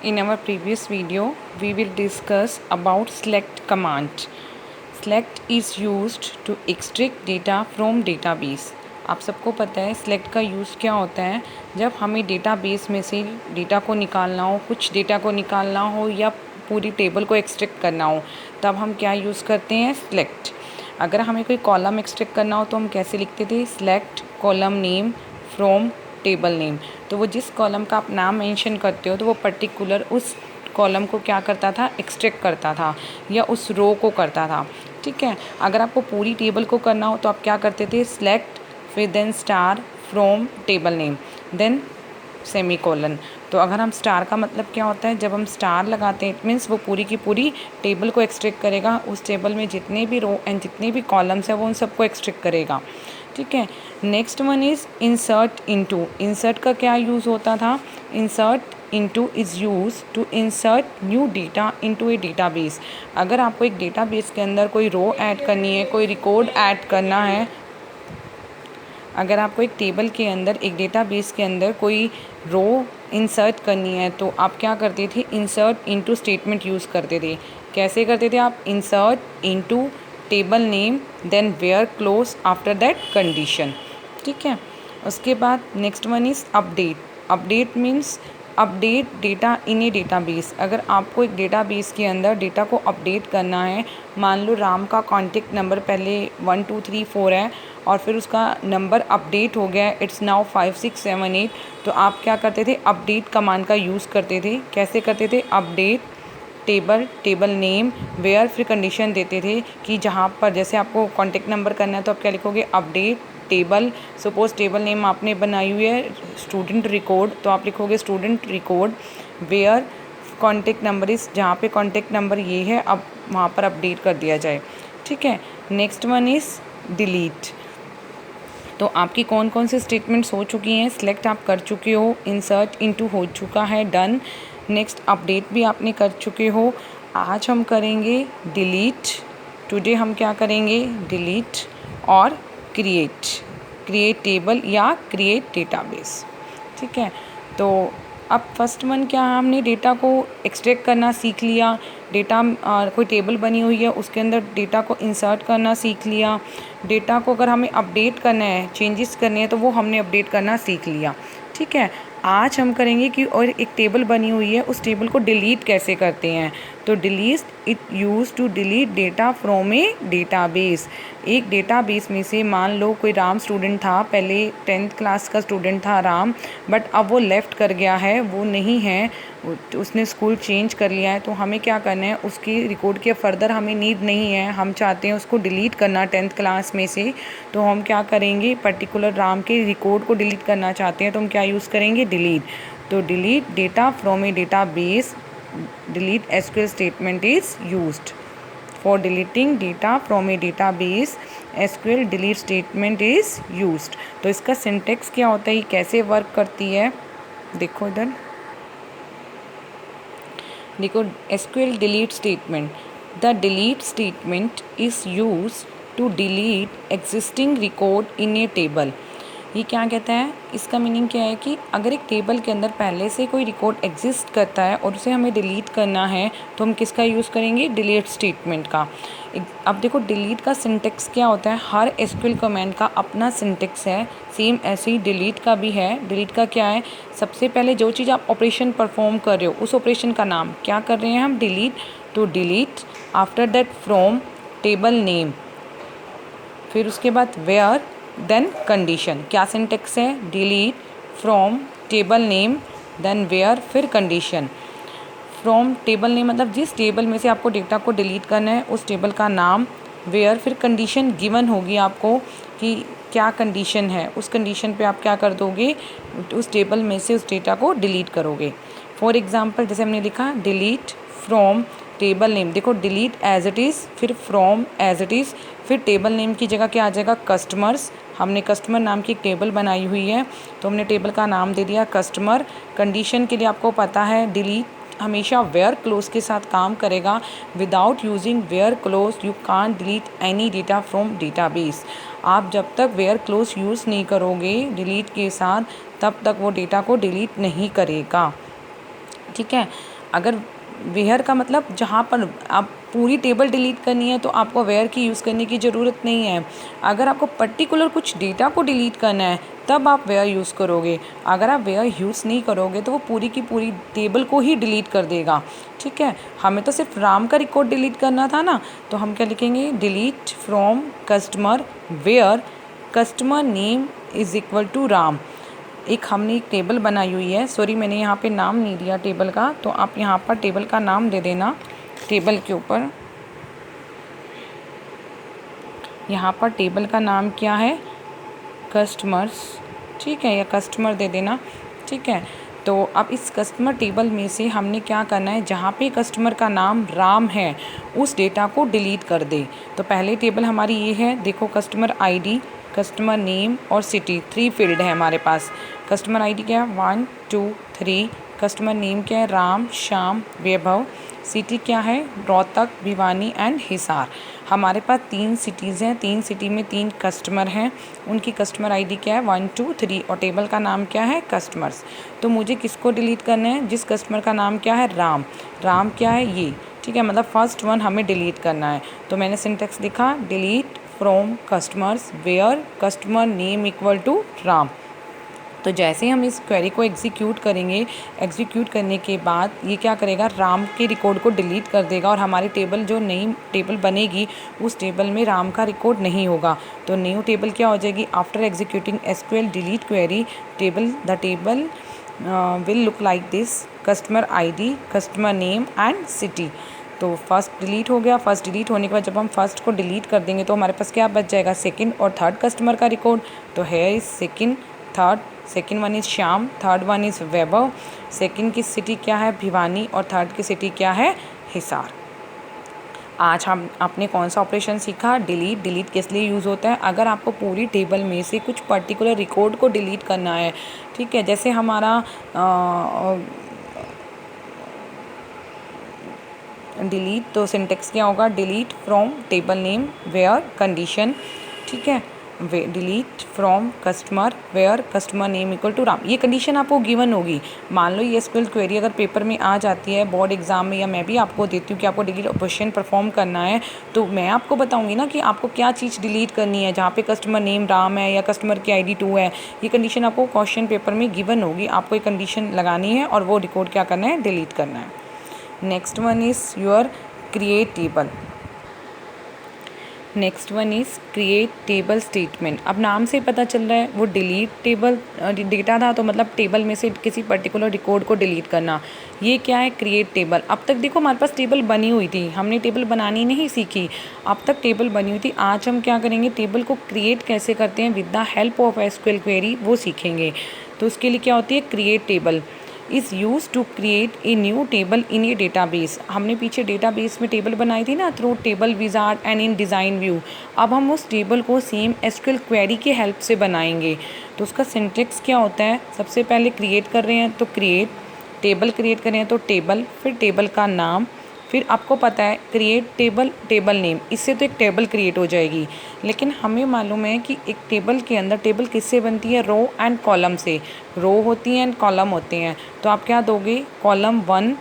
In our previous video, we will discuss about select command. Select is used to extract data from database. आप सबको पता है select का use क्या होता है। जब हमें database में से डेटा को निकालना हो, कुछ डेटा को निकालना हो या पूरी टेबल को एक्सट्रैक्ट करना हो, तब हम क्या यूज़ करते हैं, select। अगर हमें कोई कॉलम एक्सट्रैक्ट करना हो तो हम कैसे लिखते थे, select column name from table name. तो वो जिस कॉलम का आप नाम मेंशन करते हो तो वो पर्टिकुलर उस कॉलम को क्या करता था, एक्सट्रैक्ट करता था या उस रो को करता था। ठीक है, अगर आपको पूरी टेबल को करना हो तो आप क्या करते थे, सेलेक्ट फिर then star from table name then semicolon. तो अगर हम स्टार का मतलब क्या होता है, जब हम स्टार लगाते हैं इट मीन्स वो पूरी की पूरी टेबल को एक्सट्रैक्ट करेगा, उस टेबल में जितने भी रो एंड जितने भी कॉलम्स हैं वो उन सबको एक्सट्रैक्ट करेगा। ठीक है, next one is insert into. Insert का क्या यूज़ होता था, insert into is use to insert new data into a database. अगर आपको एक डेटाबेस के अंदर कोई रो ऐड करनी है, कोई रिकॉर्ड ऐड करना है, अगर आपको एक टेबल के अंदर, एक डेटाबेस के अंदर कोई रो इंसर्ट करनी है तो आप क्या करते थे, इंसर्ट इनटू स्टेटमेंट यूज़ करते थे। कैसे करते थे आप, insert into table name then where clause after that condition. ठीक है, उसके बाद next one is update. Update means update data in a database. अगर आपको एक डेटाबेस के अंदर डेटा को अपडेट करना है, मान लो राम का कॉन्टेक्ट नंबर पहले 1 2 3 4 है और फिर उसका नंबर अपडेट हो गया है, इट्स नाउ 5 6 7 8, तो आप क्या करते थे, अपडेट कमांड का यूज़ करते थे। कैसे करते थे, अपडेट टेबल नेम वेयर, फिर कंडीशन देते थे कि जहाँ पर जैसे आपको कॉन्टेक्ट नंबर करना है तो आप क्या लिखोगे, update table. Suppose table name आपने बनाई हुई है स्टूडेंट रिकॉर्ड, तो आप लिखोगे student record where contact number is, जहाँ पे कॉन्टेक्ट नंबर ये है अब वहाँ पर अपडेट कर दिया जाए। ठीक है, नेक्स्ट वन इज़ डिलीट। तो आपकी कौन कौन से स्टेटमेंट्स हो चुकी हैं, सिलेक्ट आप कर चुके हो, इंसर्ट इनटू हो चुका है, डन। नेक्स्ट अपडेट भी आपने कर चुके हो। आज हम करेंगे डिलीट। टुडे हम क्या करेंगे, डिलीट और क्रिएट टेबल या क्रिएट डेटाबेस। ठीक है, तो अब फर्स्ट वन क्या है, हमने डेटा को एक्सट्रैक्ट करना सीख लिया। डेटा कोई टेबल बनी हुई है उसके अंदर डेटा को इंसर्ट करना सीख लिया। डेटा को अगर हमें अपडेट करना है, चेंजेस करने हैं, तो वो हमने अपडेट करना सीख लिया। ठीक है, आज हम करेंगे कि और एक टेबल बनी हुई है उस टेबल को डिलीट कैसे करते हैं। तो delete it use to delete data from a database. एक डेटाबेस में से मान लो कोई राम स्टूडेंट था, पहले 10th क्लास का स्टूडेंट था राम, बट अब वो लेफ़्ट कर गया है, वो नहीं है, उसने स्कूल चेंज कर लिया है। तो हमें क्या करना है, उसकी रिकॉर्ड के फर्दर हमें नीड नहीं है, हम चाहते हैं उसको डिलीट करना 10th क्लास में से। तो हम क्या करेंगे, पर्टिकुलर राम के रिकॉर्ड को डिलीट करना चाहते हैं तो हम क्या यूज़ करेंगे, डिलीट। तो delete data from a database, delete SQL statement is used for deleting data from a database. SQL delete statement is used. तो इसका सिंटेक्स क्या होता है, कैसे वर्क करती है, देखो इधर देखो, SQL delete statement, the delete statement is use to delete existing record in a table. ये क्या कहता है, इसका मीनिंग क्या है कि अगर एक टेबल के अंदर पहले से कोई रिकॉर्ड एग्जिस्ट करता है और उसे हमें डिलीट करना है तो हम किसका यूज़ करेंगे, डिलीट स्टेटमेंट का। अब देखो डिलीट का सिंटेक्स क्या होता है, हर एसक्यूएल कमांड का अपना सिंटेक्स है, सेम ऐसे ही डिलीट का भी है। डिलीट का क्या है, सबसे पहले जो चीज़ आप ऑपरेशन परफॉर्म कर रहे हो उस ऑपरेशन का नाम क्या कर रहे हैं हम, डिलीट। तो delete, after that from table name, फिर उसके बाद वेयर देन कंडीशन। क्या सिंटेक्स है, delete from table name then where फिर कंडीशन। फ्रॉम टेबल नेम मतलब जिस टेबल में से आपको डेटा को डिलीट करना है उस टेबल का नाम, वेयर फिर कंडीशन गिवन होगी आपको कि क्या कंडीशन है, उस कंडीशन पे आप क्या कर दोगे, उस टेबल में से उस डेटा को डिलीट करोगे। फॉर एग्जांपल जैसे हमने लिखा डिलीट फ्रॉम टेबल नेम, देखो डिलीट एज इट इज़, फिर फ्रॉम एज इट इज़, फिर टेबल नेम की जगह क्या आ जाएगा, कस्टमर्स। हमने कस्टमर नाम की एक टेबल बनाई हुई है तो हमने टेबल का नाम दे दिया कस्टमर। कंडीशन के लिए आपको पता है डिलीट हमेशा वेयर क्लोज के साथ काम करेगा। Without using var close you can't delete any data from database. आप जब तक वेयर क्लोज यूज़ नहीं करोगे डिलीट के साथ तब तक वो डेटा को डिलीट नहीं करेगा। ठीक है। अगर वेयर का मतलब जहाँ पर आप पूरी टेबल डिलीट करनी है तो आपको वेयर की यूज़ करने की ज़रूरत नहीं है। अगर आपको पर्टिकुलर कुछ डेटा को डिलीट करना है तब आप वेयर यूज़ करोगे। अगर आप वेयर यूज़ नहीं करोगे तो वो पूरी की पूरी टेबल को ही डिलीट कर देगा। ठीक है, हमें तो सिर्फ राम का रिकॉर्ड डिलीट करना था ना, तो हम क्या लिखेंगे, delete from customer where customer name is equal to Ram. एक हमने एक टेबल बनाई हुई है, सॉरी मैंने यहाँ पे नाम नहीं दिया टेबल का, तो आप यहाँ पर टेबल का नाम दे देना टेबल के ऊपर। यहाँ पर टेबल का नाम क्या है, कस्टमर्स, ठीक है, या कस्टमर दे देना। ठीक है, तो अब इस कस्टमर टेबल में से हमने क्या करना है, जहाँ पे कस्टमर का नाम राम है उस डेटा को डिलीट कर दे। तो पहले टेबल हमारी ये है, देखो कस्टमर आईडी, कस्टमर नेम और सिटी, 3 फील्ड है हमारे पास। कस्टमर आईडी क्या है, 1 2 3। कस्टमर नेम क्या है, राम श्याम वैभव। सिटी क्या है, रोहतक भिवानी एंड हिसार। हमारे पास 3 सिटीज़ हैं, 3 सिटी में 3 कस्टमर हैं, उनकी कस्टमर आईडी क्या है, 1 2 3 और टेबल का नाम क्या है, कस्टमर्स। तो मुझे किसको डिलीट करना है, जिस कस्टमर का नाम क्या है, राम। राम क्या है, ये, ठीक है, मतलब फर्स्ट वन हमें डिलीट करना है। तो मैंने सिंटेक्स लिखा, delete from customers where customer name equal to Ram. तो जैसे ही हम इस क्वेरी को एग्जीक्यूट करेंगे, एग्जीक्यूट करने के बाद ये क्या करेगा, राम के रिकॉर्ड को डिलीट कर देगा और हमारी टेबल जो नई टेबल बनेगी उस टेबल में राम का रिकॉर्ड नहीं होगा। तो न्यू टेबल क्या हो जाएगी, after executing SQL delete query the table will look like this, customer ID, customer name and city. तो फर्स्ट डिलीट हो गया। फर्स्ट डिलीट होने के बाद जब हम फर्स्ट को डिलीट कर देंगे तो हमारे पास क्या बच जाएगा, सेकंड और थर्ड कस्टमर का रिकॉर्ड। तो है is second, third, second one is Shyam, third one is Vaibhav, second की सिटी क्या है, भिवानी, और थर्ड की सिटी क्या है, हिसार। आज हम आपने कौन सा ऑपरेशन सीखा, डिलीट। डिलीट किस लिए यूज़ होता है, अगर आपको पूरी टेबल में से कुछ पर्टिकुलर रिकॉर्ड को डिलीट करना है। ठीक है, जैसे हमारा डिलीट, तो सिंटेक्स क्या होगा, delete from table name where condition, ठीक है, delete from customer where customer name equal to Ram. ये कंडीशन आपको गिवन होगी। मान लो ये एसक्यूएल क्वेरी अगर पेपर में आ जाती है बोर्ड एग्जाम में, या मैं भी आपको देती हूँ कि आपको डिलीट ऑपरेशन परफॉर्म करना है, तो मैं आपको बताऊँगी ना कि आपको क्या चीज़ डिलीट करनी है, जहाँ पे कस्टमर नेम राम है या कस्टमर की ID 2 है। ये कंडीशन आपको क्वेश्चन पेपर में गिवन होगी, आपको ये कंडीशन लगानी है और वो रिकॉर्ड क्या करना है, डिलीट करना है। Next one is your create table. Next one is create table statement. अब नाम से पता चल रहा है वो डिलीट टेबल डेटा था, तो मतलब टेबल में से किसी पर्टिकुलर रिकॉर्ड को डिलीट करना। ये क्या है, क्रिएट टेबल। अब तक देखो हमारे पास टेबल बनी हुई थी, हमने टेबल बनानी नहीं सीखी, अब तक टेबल बनी हुई थी। आज हम क्या करेंगे, टेबल को क्रिएट कैसे करते हैं with the help of SQL query, वो सीखेंगे। तो उसके लिए क्या होती है, create table is use to create a new table in a database. हमने पीछे डेटाबेस में टेबल बनाई थी ना, through table wizard and in design view. अब हम उस टेबल को सेम एसक्यूएल क्वेरी के हेल्प से बनाएंगे। तो उसका सिंटेक्स क्या होता है, सबसे पहले क्रिएट कर रहे हैं तो क्रिएट टेबल, क्रिएट कर रहे हैं तो टेबल, फिर टेबल का नाम, फिर आपको पता है क्रिएट टेबल टेबल नेम, इससे तो एक टेबल क्रिएट हो जाएगी। लेकिन हमें मालूम है कि एक टेबल के अंदर टेबल किससे बनती है, रो एंड कॉलम से। रो होती हैं एंड कॉलम होते हैं। तो आप क्या दोगे, column 1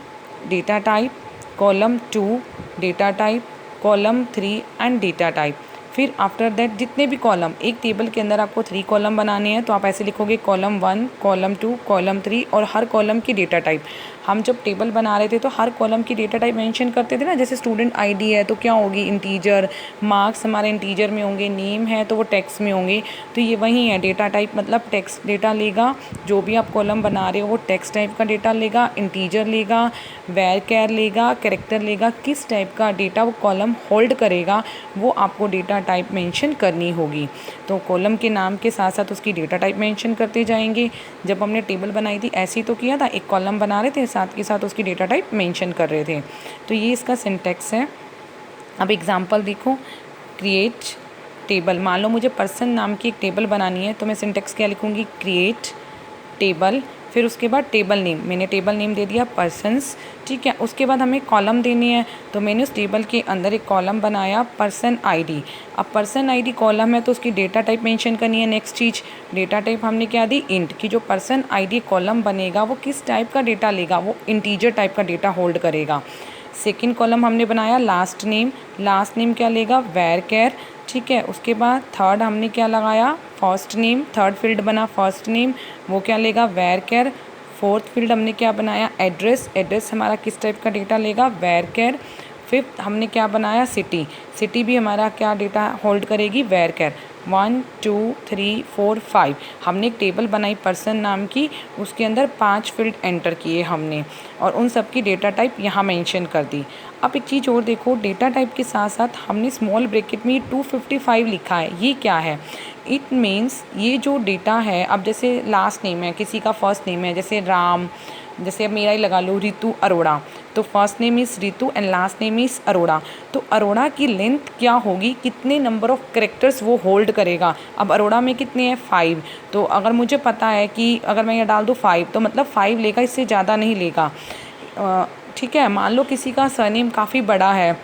data type, column 2 data type, column 3 and data type. फिर आफ्टर दैट जितने भी कॉलम, एक टेबल के अंदर आपको 3 कॉलम बनाने हैं, तो आप ऐसे लिखोगे कॉलम 1, कॉलम 2, कॉलम 3 और हर कॉलम की डेटा टाइप। हम जब टेबल बना रहे थे तो हर कॉलम की डेटा टाइप मेंशन करते थे ना, जैसे स्टूडेंट आईडी है तो क्या होगी, इंटीजर, मार्क्स हमारे इंटीजर में होंगे, नेम है तो वो टेक्स्ट में होंगे। तो ये वही है, डेटा टाइप मतलब टेक्स्ट डेटा लेगा, जो भी आप कॉलम बना रहे हो वो टेक्स्ट टाइप का डेटा लेगा, इंटीजर लेगा, वेर कैर लेगा, कैरेक्टर लेगा, किस टाइप का डेटा वो कॉलम होल्ड करेगा वो आपको डेटा टाइप मेंशन करनी होगी। तो कॉलम के नाम के साथ साथ उसकी डेटा टाइप मेंशन करते जाएंगे। जब हमने टेबल बनाई थी ऐसे ही तो किया था, एक कॉलम बना रहे थे साथ के साथ उसकी डेटा टाइप मेंशन कर रहे थे। तो ये इसका सिंटेक्स है। अब एग्जांपल देखो, क्रिएट टेबल। मान लो मुझे पर्सन नाम की एक टेबल बनानी है, तो मैं सिंटेक्स क्या लिखूँगी, क्रिएट टेबल, फिर उसके बाद टेबल नेम, मैंने टेबल नेम दे दिया पर्सन्स, ठीक है। उसके बाद हमें कॉलम देनी है, तो मैंने उस टेबल के अंदर एक कॉलम बनाया पर्सन आईडी। अब पर्सन आईडी कॉलम है तो उसकी डेटा टाइप मेंशन करनी है। नेक्स्ट चीज़, डेटा टाइप हमने क्या दी, इंट, की जो पर्सन आईडी कॉलम बनेगा वो किस टाइप का डेटा लेगा, वो इंटीजर टाइप का डेटा होल्ड करेगा। सेकेंड कॉलम हमने बनाया लास्ट नेम, लास्ट नेम क्या लेगा, वेर केयर, ठीक है। उसके बाद थर्ड हमने क्या लगाया, फर्स्ट नेम, थर्ड फील्ड बना फर्स्ट नेम, वो क्या लेगा, वेर केयर। फोर्थ फील्ड हमने क्या बनाया, एड्रेस, एड्रेस हमारा किस टाइप का डेटा लेगा, वेर केयर। फिफ्थ हमने क्या बनाया, सिटी, सिटी भी हमारा क्या डेटा होल्ड करेगी, वेर केयर। 1 2 3 4 5 हमने एक टेबल बनाई पर्सन नाम की, उसके अंदर 5 फील्ड एंटर किए हमने और उन सब की डेटा टाइप यहाँ मेंशन कर दी। अब एक चीज़ और देखो, डेटा टाइप के साथ साथ हमने स्मॉल ब्रैकेट में 255 लिखा है, ये क्या है, इट मीन्स ये जो डेटा है, अब जैसे लास्ट नेम है, किसी का फर्स्ट नेम है, जैसे राम, जैसे अब मेरा ही लगा लो रितु अरोड़ा, तो first name is Ritu and last name is Arora, तो अरोड़ा की लेंथ क्या होगी, कितने नंबर ऑफ कैरेक्टर्स वो होल्ड करेगा। अब अरोड़ा में कितने हैं, 5, तो अगर मुझे पता है कि अगर मैं ये डाल दूँ 5 तो मतलब 5 लेगा, इससे ज़्यादा नहीं लेगा, ठीक है। मान लो किसी का सरनेम काफ़ी बड़ा है,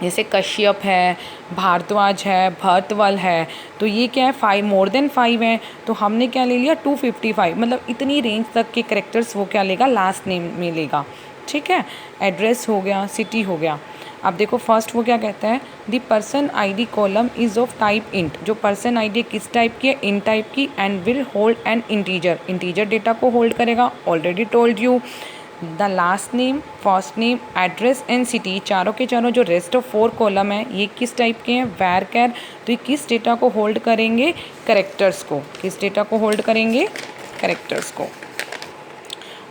जैसे कश्यप है, भारद्वाज है, भरतवल है, तो ये क्या है, 5 मोर देन 5 है, तो हमने क्या ले लिया 255, मतलब इतनी रेंज तक के करेक्टर्स वो क्या लेगा, लास्ट नेम में लेगा, ठीक है। एड्रेस हो गया, सिटी हो गया। अब देखो फर्स्ट वो क्या कहता है, the person ID column is of type int, जो पर्सन आईडी किस टाइप की है, इन टाइप की, and will hold N integer, integer data को होल्ड करेगा, already told you. The last name, first name, address and city, चारों के चारों जो रेस्ट ऑफ 4 कॉलम है ये किस टाइप के हैं, वेर कैर, तो ये किस डेटा को होल्ड करेंगे, करेक्टर्स को, किस डेटा को होल्ड करेंगे, करेक्टर्स को।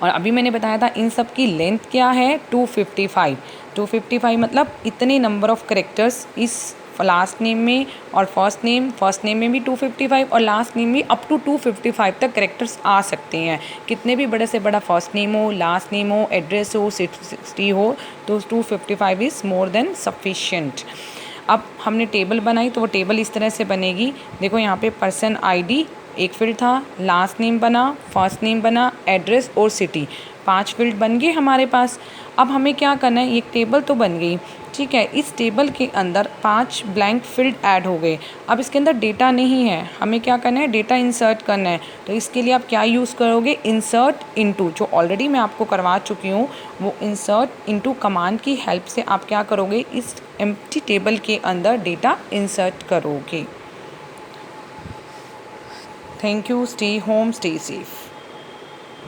और अभी मैंने बताया था इन सब की लेंथ क्या है, 255, 255 मतलब इतने नंबर ऑफ करेक्टर्स इस लास्ट नेम में, और फर्स्ट नेम में भी 255 और लास्ट नेम में अप टू 255 तक करेक्टर्स आ सकते हैं। कितने भी बड़े से बड़ा फर्स्ट नेम हो, लास्ट नेम हो, एड्रेस हो, सिटी हो, तो 255 इज़ मोर देन सफिशिएंट। अब हमने टेबल बनाई तो वो टेबल इस तरह से बनेगी, देखो यहाँ पे पर्सन आईडी एक फील्ड था, लास्ट नेम बना, फर्स्ट नेम बना, एड्रेस और सिटी, 5 फील्ड बन गए हमारे पास। अब हमें क्या करना है, एक टेबल तो बन गई, ठीक है, इस टेबल के अंदर 5 ब्लैंक फील्ड ऐड हो गए। अब इसके अंदर डेटा नहीं है, हमें क्या करना है, डेटा इंसर्ट करना है, तो इसके लिए आप क्या यूज़ करोगे, इंसर्ट इनटू, जो ऑलरेडी मैं आपको करवा चुकी हूँ, वो इंसर्ट इनटू कमांड की हेल्प से आप क्या करोगे, इस एम्प्टी टेबल के अंदर डेटा इंसर्ट करोगे। Thank you, stay home, stay safe.